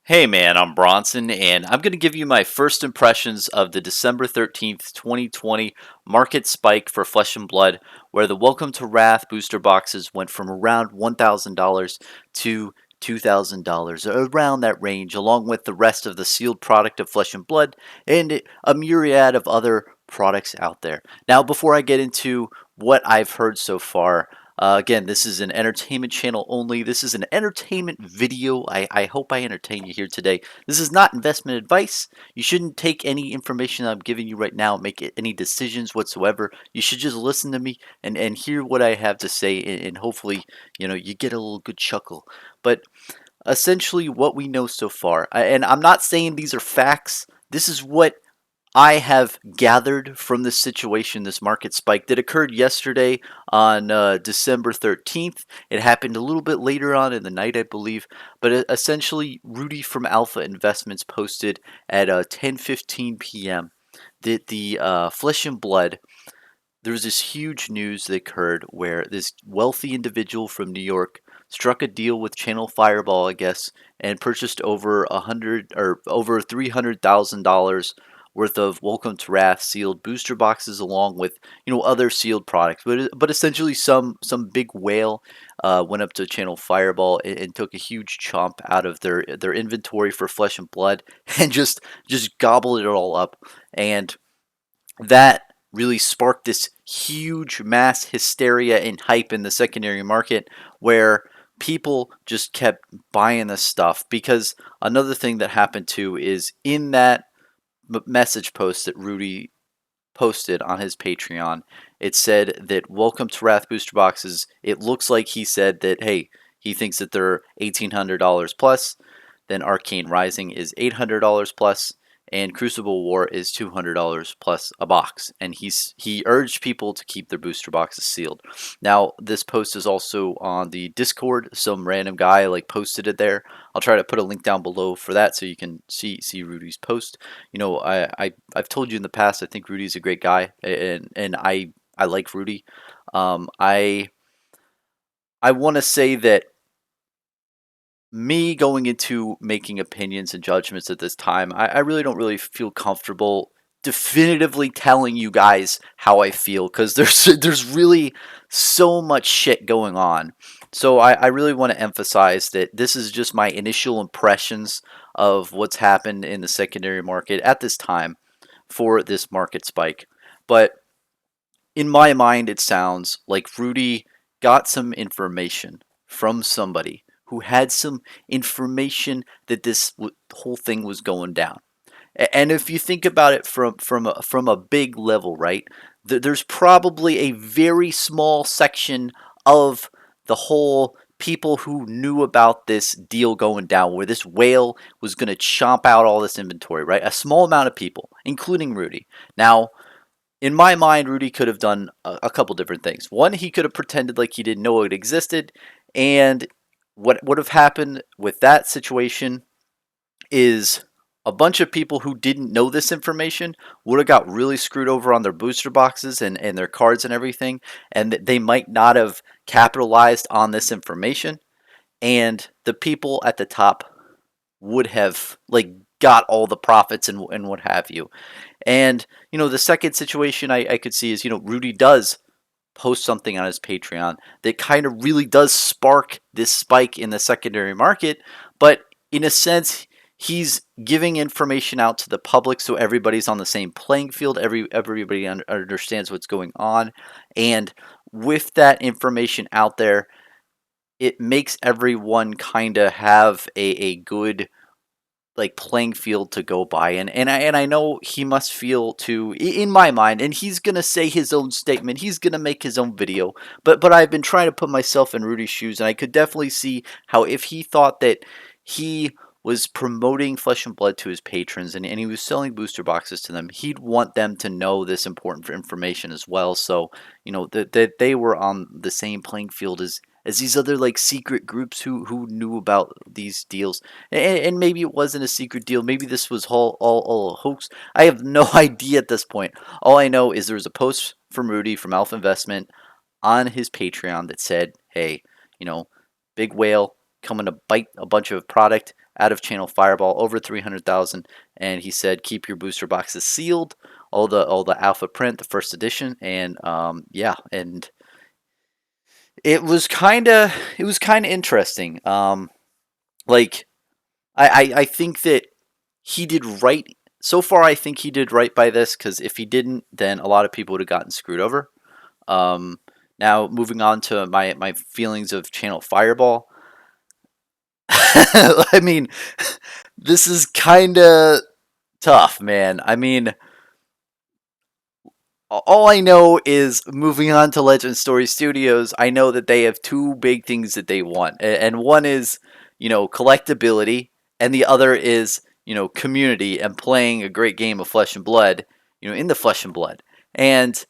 Hey man, I'm Bronson, and I'm going to give you my first impressions of the December 13th, 2020 market spike for Flesh and Blood, where the Welcome to Wrath booster boxes went from around $1,000 to $2,000, around that range, along with the rest of the sealed product of Flesh and Blood and a myriad of other products out there. Now, before I get into what I've heard so far, again, this is an entertainment channel only. This is an entertainment video. I hope I entertain you here today. This is not investment advice. You shouldn't take any information that I'm giving you right now and make any decisions whatsoever. You should just listen to me and hear what I have to say, and hopefully, you get a little good chuckle. But essentially, what we know so far, and I'm not saying these are facts. This is what I have gathered from this situation, this market spike that occurred yesterday on December 13th. It happened a little bit later on in the night, I believe, but essentially, Rudy from Alpha Investments posted at 10:15 p.m. that the Flesh and Blood, there was this huge news that occurred where this wealthy individual from New York struck a deal with Channel Fireball, I guess, and purchased over $300,000 worth of Welcome to Wrath sealed booster boxes, along with other sealed products. But essentially, some big whale went up to Channel Fireball and took a huge chomp out of their inventory for Flesh and Blood and just gobbled it all up. And that really sparked this huge mass hysteria and hype in the secondary market where people just kept buying this stuff. Because another thing that happened too is in that message post that Rudy posted on his Patreon, it said that Welcome to Wrath booster boxes, it looks like he said that, hey, he thinks that they're $1,800 plus, then Arcane Rising is $800 plus, and Crucible War is $200 plus a box. And he urged people to keep their booster boxes sealed. Now, this post is also on the Discord. Some random guy posted it there. I'll try to put a link down below for that so you can see Rudy's post. I've told you in the past, I think Rudy's a great guy, and I like Rudy. I want to say that me going into making opinions and judgments at this time, I really don't really feel comfortable definitively telling you guys how I feel, because there's really so much shit going on. So I really want to emphasize that this is just my initial impressions of what's happened in the secondary market at this time for this market spike. But in my mind, it sounds like Rudy got some information from somebody who had some information that this whole thing was going down. And if you think about it from a big level, right? There's probably a very small section of the whole people who knew about this deal going down, where this whale was going to chomp out all this inventory, right? A small amount of people, including Rudy. Now, in my mind, Rudy could have done a couple different things. One, he could have pretended like he didn't know it existed, and what would have happened with that situation is a bunch of people who didn't know this information would have got really screwed over on their booster boxes and their cards and everything, and they might not have capitalized on this information, and the people at the top would have got all the profits and what have you. And the second situation I could see is Rudy does post something on his Patreon that kind of really does spark this spike in the secondary market, but in a sense, he's giving information out to the public so everybody's on the same playing field. Everybody understands what's going on, and with that information out there, it makes everyone kind of have a good playing field to go by. And I know he must feel too, in my mind, and he's gonna say his own statement, he's gonna make his own video, but I've been trying to put myself in Rudy's shoes, and I could definitely see how if he thought that he was promoting Flesh and Blood to his patrons, and he was selling booster boxes to them, he'd want them to know this important information as well, so that they were on the same playing field as these other secret groups who knew about these deals. And maybe it wasn't a secret deal, maybe this was all a hoax. I have no idea at this point. All I know is there was a post from Rudy from Alpha Investment on his Patreon that said, hey, big whale coming to bite a bunch of product. out of Channel Fireball, over 300,000, and he said keep your booster boxes sealed, all the alpha print, the first edition, and yeah, and it was kind of interesting. Like I think that he did right so far. I think he did right by this, because if he didn't, then a lot of people would have gotten screwed over. Um, Now moving on to my feelings of Channel Fireball. I mean, this is kind of tough, man. I mean, all I know is, moving on to Legend Story Studios, I know that they have two big things that they want. And one is, collectability, and the other is, community and playing a great game of Flesh and Blood, in the Flesh and Blood. And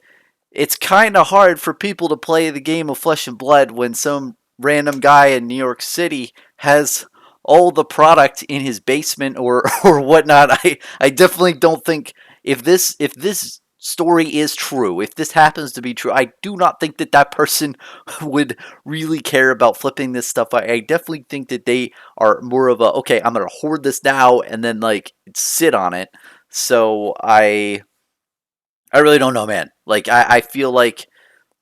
it's kind of hard for people to play the game of Flesh and Blood when some random guy in New York City has all the product in his basement or or whatnot. I definitely don't think, if this story is true, if this happens to be true, I do not think that that person would really care about flipping this stuff. I definitely think that they are more of a, okay, I'm gonna hoard this now and then like sit on it. So I really don't know, man. Like I feel like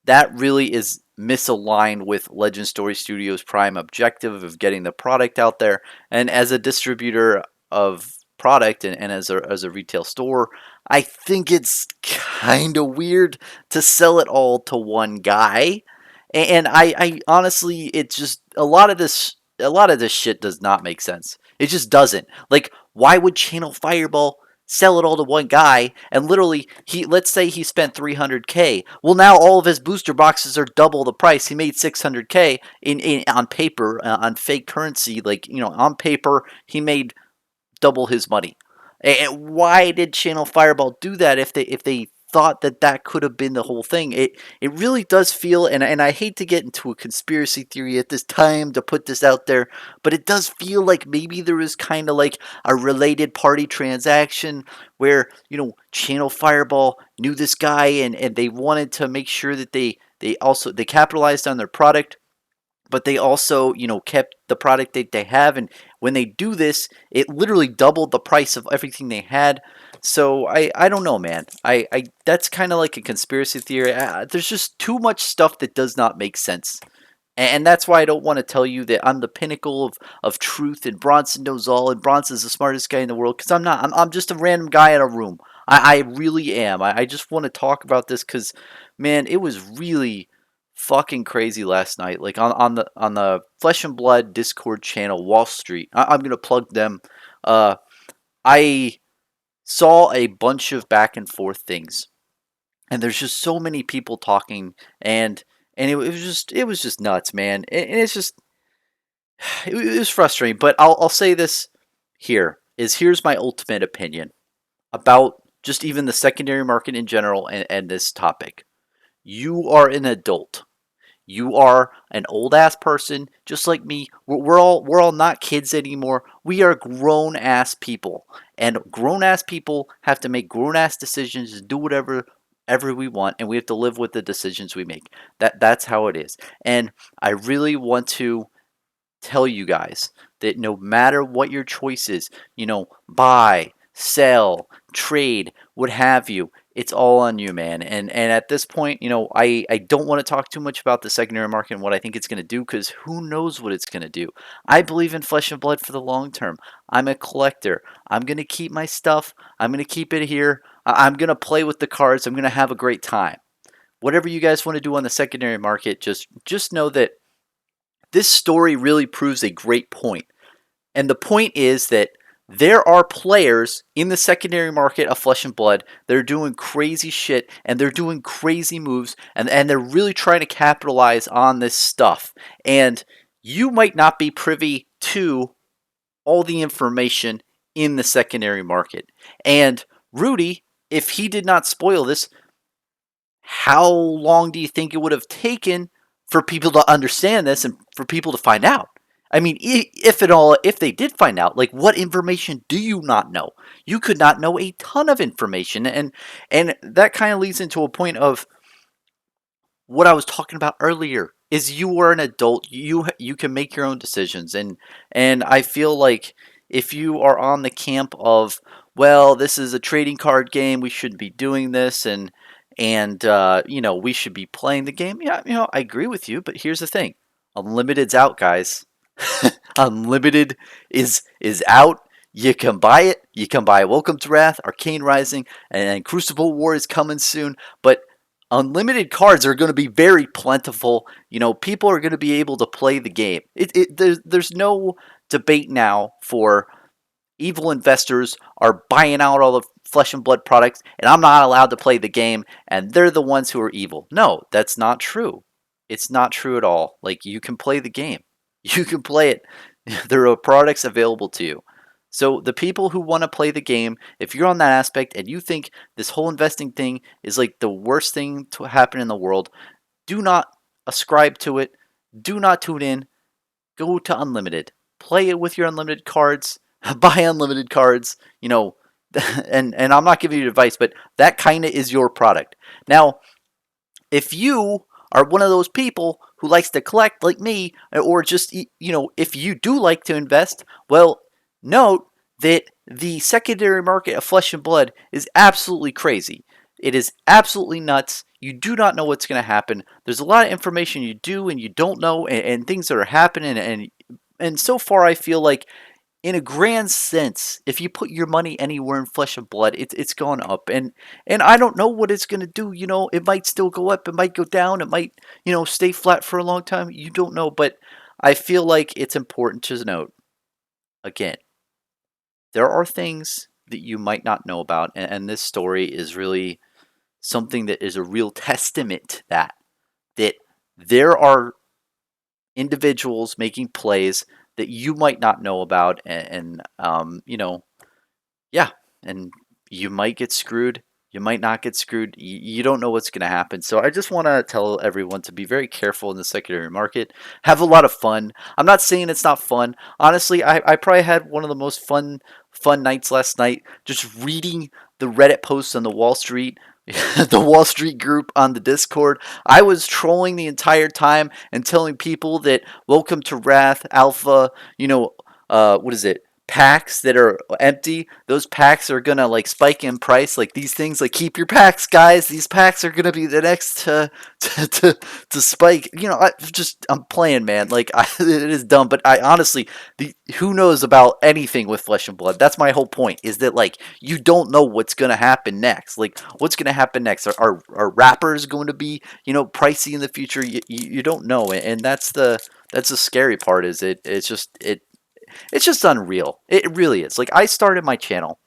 that really is misaligned with Legend Story Studios' prime objective of getting the product out there. And as a distributor of product, and as a retail store, I think it's kind of weird to sell it all to one guy. And I honestly, it's just a lot of this shit does not make sense. It just doesn't. Like, why would Channel Fireball sell it all to one guy, and literally, let's say he spent 300K. Well, now all of his booster boxes are double the price. He made 600K in on paper, on fake currency. Like, on paper, he made double his money. And why did Channel Fireball do that if they thought that that could have been the whole thing? It really does feel, and I hate to get into a conspiracy theory at this time to put this out there, but it does feel like maybe there is kind of like a related party transaction where, Channel Fireball knew this guy, and they wanted to make sure that they capitalized on their product, but they also, kept the product that they have. And when they do this, it literally doubled the price of everything they had. So I don't know, man. I That's kind of like a conspiracy theory. There's just too much stuff that does not make sense. And that's why I don't want to tell you that I'm the pinnacle of truth and Bronson knows all and Bronson's the smartest guy in the world, because I'm not. I'm just a random guy in a room. I really am. I just want to talk about this because, man, it was really fucking crazy last night. Like, on the Flesh and Blood Discord channel, Wall Street. I'm gonna plug them. Uh, I saw a bunch of back and forth things, and there's just so many people talking, and it was just nuts, man. And it's just it was frustrating. But I'll say this here is here's my ultimate opinion about just even the secondary market in general, and this topic. You are an adult. You are an old ass person, just like me. We're all not kids anymore. We are grown ass people, and grown ass people have to make grown ass decisions, do whatever ever we want, and we have to live with the decisions we make. That's how it is. And I really want to tell you guys that no matter what your choice is, buy, sell, trade, what have you, it's all on you, man. And at this point, I don't want to talk too much about the secondary market and what I think it's going to do, because who knows what it's going to do. I believe in Flesh and Blood for the long term. I'm a collector. I'm going to keep my stuff. I'm going to keep it here. I'm going to play with the cards. I'm going to have a great time. Whatever you guys want to do on the secondary market, just know that this story really proves a great point. And the point is that there are players in the secondary market of Flesh and Blood that are doing crazy shit, and they're doing crazy moves, and they're really trying to capitalize on this stuff. And you might not be privy to all the information in the secondary market. And Rudy, if he did not spoil this, how long do you think it would have taken for people to understand this and for people to find out? I mean, if at all, if they did find out, like, what information do you not know? You could not know a ton of information, and that kind of leads into a point of what I was talking about earlier. Is you are an adult, you can make your own decisions, and I feel like if you are on the camp of, well, this is a trading card game, we shouldn't be doing this, and we should be playing the game. Yeah, I agree with you, but here's the thing: Unlimited's out, guys. Unlimited is out. You can buy it. You can buy Welcome to Wrath, Arcane Rising, and Crucible War is coming soon. But unlimited cards are going to be very plentiful. People are going to be able to play the game. There's no debate now for evil investors are buying out all the Flesh and Blood products, and I'm not allowed to play the game, and they're the ones who are evil. No, that's not true. It's not true at all. Like, you can play the game. You can play it. There are products available to you. So the people who want to play the game, if you're on that aspect and you think this whole investing thing is like the worst thing to happen in the world, do not ascribe to it. Do not tune in. Go to Unlimited. Play it with your unlimited cards. Buy unlimited cards. And I'm not giving you advice, but that kind of is your product. Now, if you are one of those people who likes to collect like me, or just, if you do like to invest, well, note that the secondary market of Flesh and Blood is absolutely crazy. It is absolutely nuts. You do not know what's going to happen. There's a lot of information you do and you don't know, and things that are happening. And so far, I feel like, in a grand sense, if you put your money anywhere in Flesh and Blood, it's gone up. And I don't know what it's going to do. It might still go up. It might go down. It might, stay flat for a long time. You don't know. But I feel like it's important to note, again, there are things that you might not know about. And this story is really something that is a real testament to that there are individuals making plays that you might not know about, and yeah, and you might get screwed. You might not get screwed. You don't know what's going to happen. So I just want to tell everyone to be very careful in the secondary market. Have a lot of fun. I'm not saying it's not fun. Honestly, I probably had one of the most fun nights last night, just reading the Reddit posts on the Wall Street. The Wall Street group on the Discord. I was trolling the entire time and telling people that Welcome to Wrath Alpha, what is it? Packs that are empty, those packs are gonna like spike in price. Like, these things, like, keep your packs, guys. These packs are gonna be the next to spike. I'm playing, man. Like, it is dumb, but I honestly, who knows about anything with Flesh and Blood? That's my whole point. Is that, like, you don't know what's gonna happen next. Like, what's gonna happen next? Are rappers going to be pricey in the future? You don't know, and that's the scary part. Is it's just unreal. It really is. Like, I started my channel.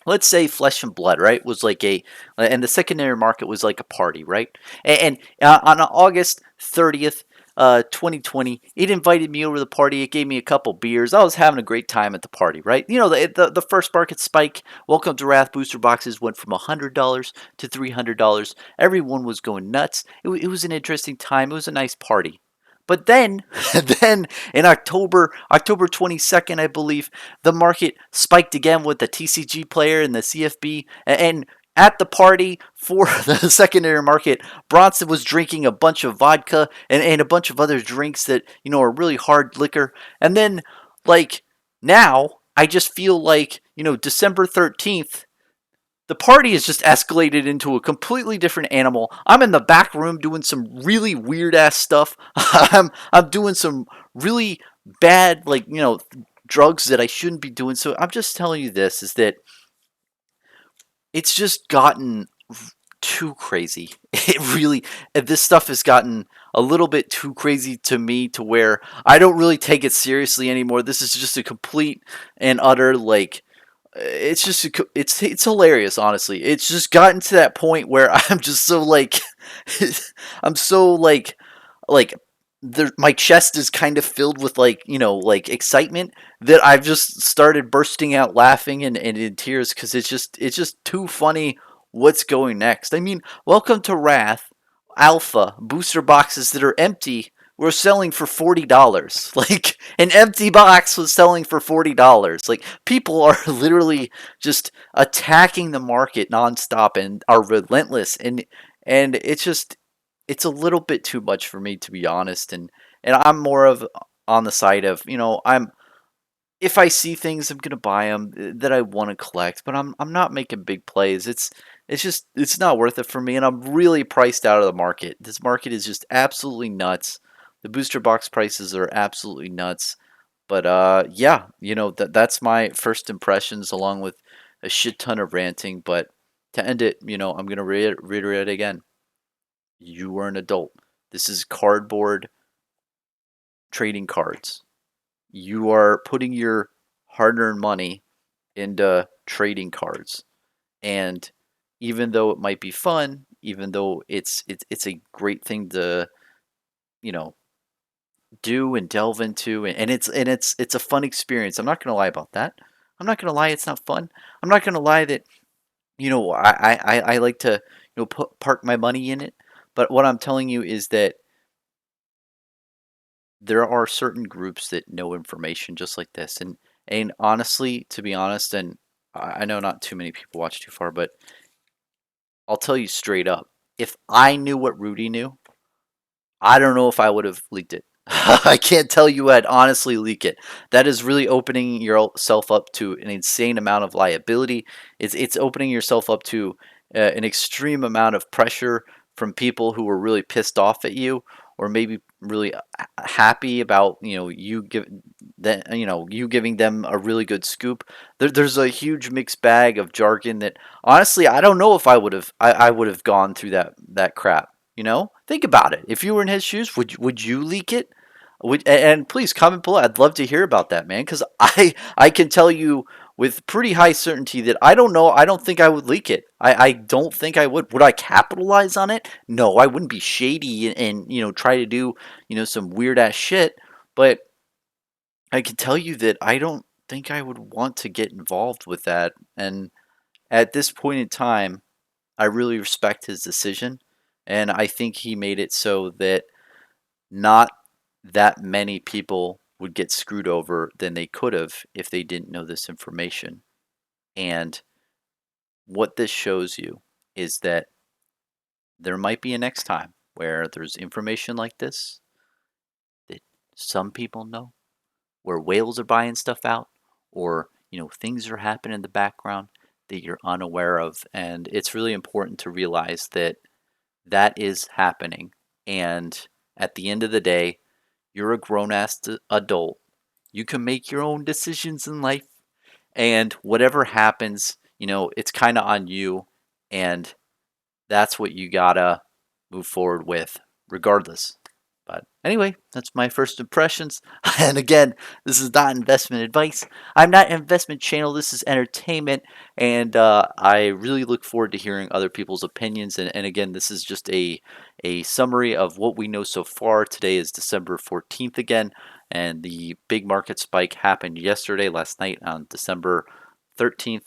Let's say Flesh and Blood, right, was like and the secondary market was like a party, right? And on August 30th, 2020, it invited me over to the party. It gave me a couple beers. I was having a great time at the party, right? The first market spike, Welcome to Wrath booster boxes went from $100 to $300. Everyone was going nuts. It was an interesting time. It was a nice party. But then, then in October 22nd, I believe, the market spiked again with the TCG player and the CFB. And at the party for the secondary market, Bronson was drinking a bunch of vodka and a bunch of other drinks that, are really hard liquor. And then, like, now, I just feel like, December 13th, the party has just escalated into a completely different animal. I'm in the back room doing some really weird ass stuff. I'm doing some really bad, like, drugs that I shouldn't be doing. So I'm just telling you this, is that it's just gotten too crazy. This stuff has gotten a little bit too crazy to me, to where I don't really take it seriously anymore. This is just a complete and utter, like, it's just it's hilarious, honestly. It's just gotten to that point where I'm just so, like, I'm so, like my chest is kind of filled with, like, like, excitement, that I've just started bursting out laughing and in tears, because it's just too funny what's going next. I mean, Welcome to Wrath Alpha booster boxes that are empty were selling for $40. Like, an empty box was selling for $40. Like, people are literally just attacking the market nonstop and are relentless, and it's a little bit too much for me, to be honest. And I'm more of on the side of, if I see things, I'm gonna buy them that I want to collect, but I'm not making big plays. It's just it's not worth it for me, and I'm really priced out of the market. This market is just absolutely nuts. The booster box prices are absolutely nuts. But yeah, that's my first impressions, along with a shit ton of ranting. But to end it, I'm gonna reiterate again. You are an adult. This is cardboard trading cards. You are putting your hard-earned money into trading cards. And even though it might be fun, even though it's a great thing to, you know, do and delve into, and it's a fun experience. I'm not gonna lie about that. I'm not gonna lie it's not fun. I'm not gonna lie that, I like to, park my money in it. But what I'm telling you is that there are certain groups that know information just like this. And honestly, to be honest, and I know not too many people watch too far, but I'll tell you straight up, if I knew what Rudy knew, I don't know if I would have leaked it. I can't tell you I'd honestly leak it. That is really opening yourself up to an insane amount of liability. It's opening yourself up to an extreme amount of pressure from people who were really pissed off at you, or maybe really happy about you giving them a really good scoop. There's a huge mixed bag of jargon that honestly I don't know if I would have gone through that crap. Think about it. If you were in his shoes, would you leak it? And please comment below. I'd love to hear about that, man. Because I can tell you with pretty high certainty that I don't know. I don't think I would leak it. I don't think I would. Would I capitalize on it? No, I wouldn't be shady and try to do some weird ass shit. But I can tell you that I don't think I would want to get involved with that. And at this point in time, I really respect his decision, and I think he made it so that not that many people would get screwed over than they could have if they didn't know this information. And what this shows you is that there might be a next time where there's information like this that some people know, where whales are buying stuff out, or things are happening in the background that you're unaware of. And it's really important to realize that that is happening. And at the end of the day, you're a grown ass adult. You can make your own decisions in life. And whatever happens, it's kind of on you. And that's what you gotta move forward with, regardless. But anyway, that's my first impressions. And again, this is not investment advice. I'm not an investment channel. This is entertainment. And I really look forward to hearing other people's opinions. And again, this is just a summary of what we know so far. Today is December 14th again. And the big market spike happened yesterday, last night on December 13th.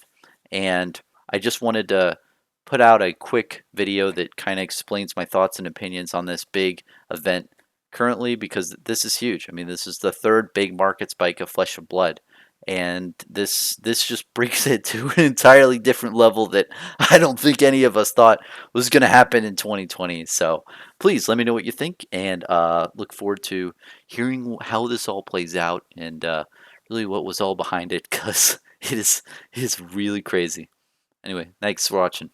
And I just wanted to put out a quick video that kind of explains my thoughts and opinions on this big event currently, because this is huge. I mean, this is the third big market spike of Flesh and Blood, and this just brings it to an entirely different level that I don't think any of us thought was going to happen in 2020. So please let me know what you think, and look forward to hearing how this all plays out, and really what was all behind it, because it is really crazy. Anyway, thanks for watching.